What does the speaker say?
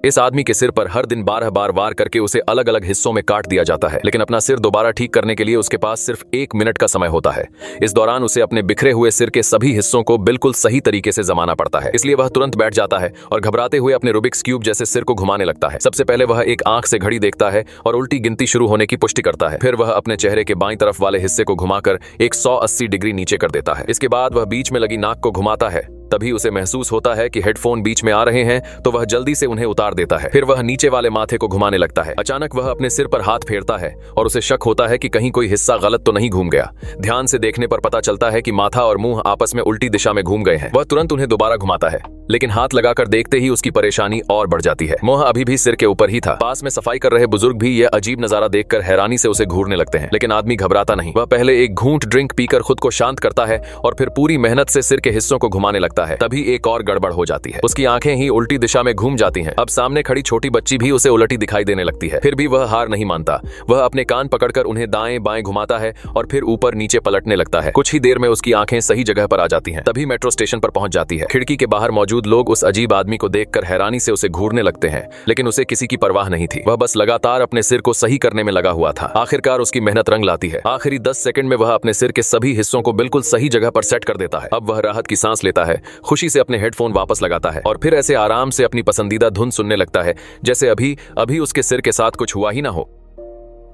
इस आदमी के सिर पर हर दिन 12 बार वार करके उसे अलग अलग हिस्सों में काट दिया जाता है, लेकिन अपना सिर दोबारा ठीक करने के लिए उसके पास सिर्फ 1 मिनट का समय होता है। इस दौरान उसे अपने बिखरे हुए सिर के सभी हिस्सों को बिल्कुल सही तरीके से जमाना पड़ता है। इसलिए वह तुरंत बैठ जाता है और घबराते हुए अपने रूबिक्स क्यूब जैसे सिर को घुमाने लगता है। सबसे पहले वह एक आंख से घड़ी देखता है और उल्टी गिनती शुरू होने की पुष्टि करता है। फिर वह अपने चेहरे के बाईं तरफ वाले हिस्से को घुमाकर 180 डिग्री नीचे कर देता है। इसके बाद वह बीच में लगी नाक को घुमाता है। तभी उसे महसूस होता है कि हेडफोन बीच में आ रहे हैं, तो वह जल्दी से उन्हें उतार देता है। फिर वह नीचे वाले माथे को घुमाने लगता है। अचानक वह अपने सिर पर हाथ फेरता है और उसे शक होता है कि कहीं कोई हिस्सा गलत तो नहीं घूम गया। ध्यान से देखने पर पता चलता है कि माथा और मुंह आपस में उल्टी दिशा में घूम गए हैं। वह तुरंत उन्हें दोबारा घुमाता है, लेकिन हाथ लगाकर देखते ही उसकी परेशानी और बढ़ जाती है। मुंह अभी भी सिर के ऊपर ही था। पास में सफाई कर रहे बुजुर्ग भी यह अजीब नजारा देखकर हैरानी से उसे घूरने लगते हैं, लेकिन आदमी घबराता नहीं। वह पहले एक घूंट ड्रिंक पीकर खुद को शांत करता है और फिर पूरी मेहनत से सिर के हिस्सों को घुमाने लगता है। तभी एक और गड़बड़ हो जाती है। उसकी आंखें ही उल्टी दिशा में घूम जाती हैं। अब सामने खड़ी छोटी बच्ची भी उसे उलटी दिखाई देने लगती है। फिर भी वह हार नहीं मानता। वह अपने कान पकड़कर उन्हें दाएं बाएं घुमाता है और फिर ऊपर नीचे पलटने लगता है। कुछ ही देर में उसकी आंखें सही जगह पर आ जाती हैं। तभी मेट्रो स्टेशन पर पहुंच जाती है। खिड़की के बाहर मौजूद लोग उस अजीब आदमी को देखकर हैरानी से उसे घूरने लगते हैं, लेकिन उसे किसी की परवाह नहीं थी। वह बस लगातार अपने सिर को सही करने में लगा हुआ था। आखिरकार उसकी मेहनत रंग लाती है। आखिरी 10 सेकंड में वह अपने सिर के सभी हिस्सों को बिल्कुल सही जगह पर सेट कर देता है। अब वह राहत की सांस लेता है, खुशी से अपने हेडफोन वापस लगाता है और फिर ऐसे आराम से अपनी पसंदीदा धुन सुनने लगता है जैसे अभी अभी उसके सिर के साथ कुछ हुआ ही ना हो।